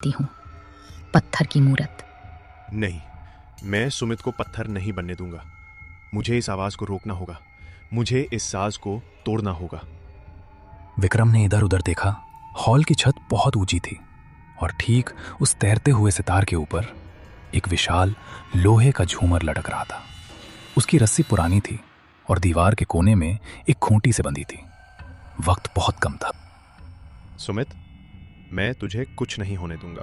ती हूँ, पत्थर की मूरत। नहीं, मैं सुमित को पत्थर नहीं बनने दूंगा। मुझे इस आवाज को रोकना होगा, मुझे इस साज को तोड़ना होगा। विक्रम ने इधर उधर देखा। हॉल की छत बहुत ऊंची थी और ठीक उस तैरते हुए सितार के ऊपर एक विशाल लोहे का झूमर लटक रहा था। उसकी रस्सी पुरानी थी और दीवार के कोने में एक खूंटी से बंधी थी। वक्त बहुत कम था। सुमित, मैं तुझे कुछ नहीं होने दूंगा।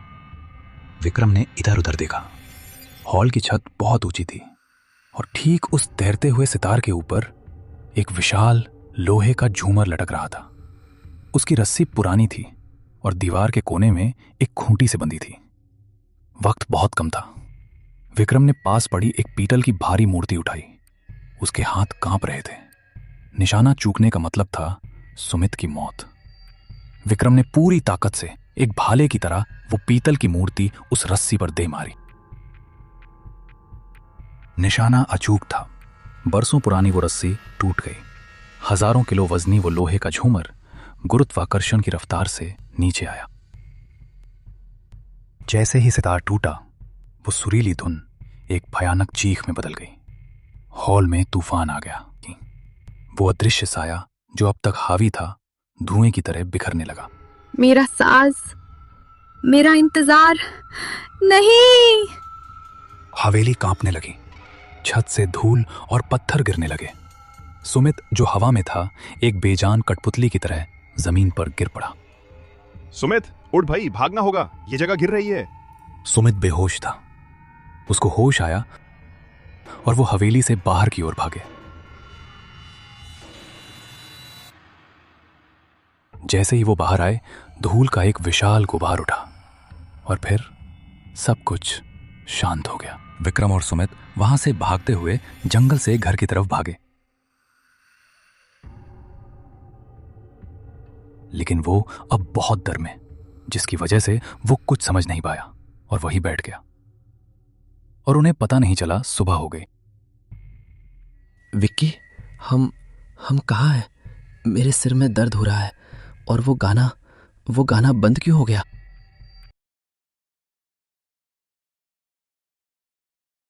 विक्रम ने इधर उधर देखा। हॉल की छत बहुत ऊंची थी और ठीक उस तैरते हुए सितार के ऊपर एक विशाल लोहे का झूमर लटक रहा था। उसकी रस्सी पुरानी थी और दीवार के कोने में एक खूंटी से बंधी थी। वक्त बहुत कम था। विक्रम ने पास पड़ी एक पीतल की भारी मूर्ति उठाई। उसके हाथ कांप रहे थे। निशाना चूकने का मतलब था सुमित की मौत। विक्रम ने पूरी ताकत से एक भाले की तरह वो पीतल की मूर्ति उस रस्सी पर दे मारी। निशाना अचूक था। बरसों पुरानी वो रस्सी टूट गई। हजारों किलो वजनी वो लोहे का झूमर गुरुत्वाकर्षण की रफ्तार से नीचे आया। जैसे ही सितार टूटा, वो सुरीली धुन एक भयानक चीख में बदल गई। हॉल में तूफान आ गया। वो अदृश्य साया जो अब तक हावी था, धुएं की तरह बिखरने लगा। मेरा साज, मेरा इंतजार, नहीं। हवेली कांपने लगी। छत से धूल और पत्थर गिरने लगे। सुमित जो हवा में था, एक बेजान कठपुतली की तरह जमीन पर गिर पड़ा। सुमित, उठ भाई, भागना होगा, ये जगह गिर रही है। सुमित बेहोश था। उसको होश आया और वो हवेली से बाहर की ओर भागे। जैसे ही वो बाहर आए, धूल का एक विशाल गुबार उठा और फिर सब कुछ शांत हो गया। विक्रम और सुमित वहां से भागते हुए जंगल से घर की तरफ भागे। लेकिन वो अब बहुत डर में, जिसकी वजह से वो कुछ समझ नहीं पाया और वहीं बैठ गया। और उन्हें पता नहीं चला सुबह हो गई। विक्की, हम कहाँ हैं? मेरे सिर में दर्द हो रहा है और वो गाना बंद क्यों हो गया?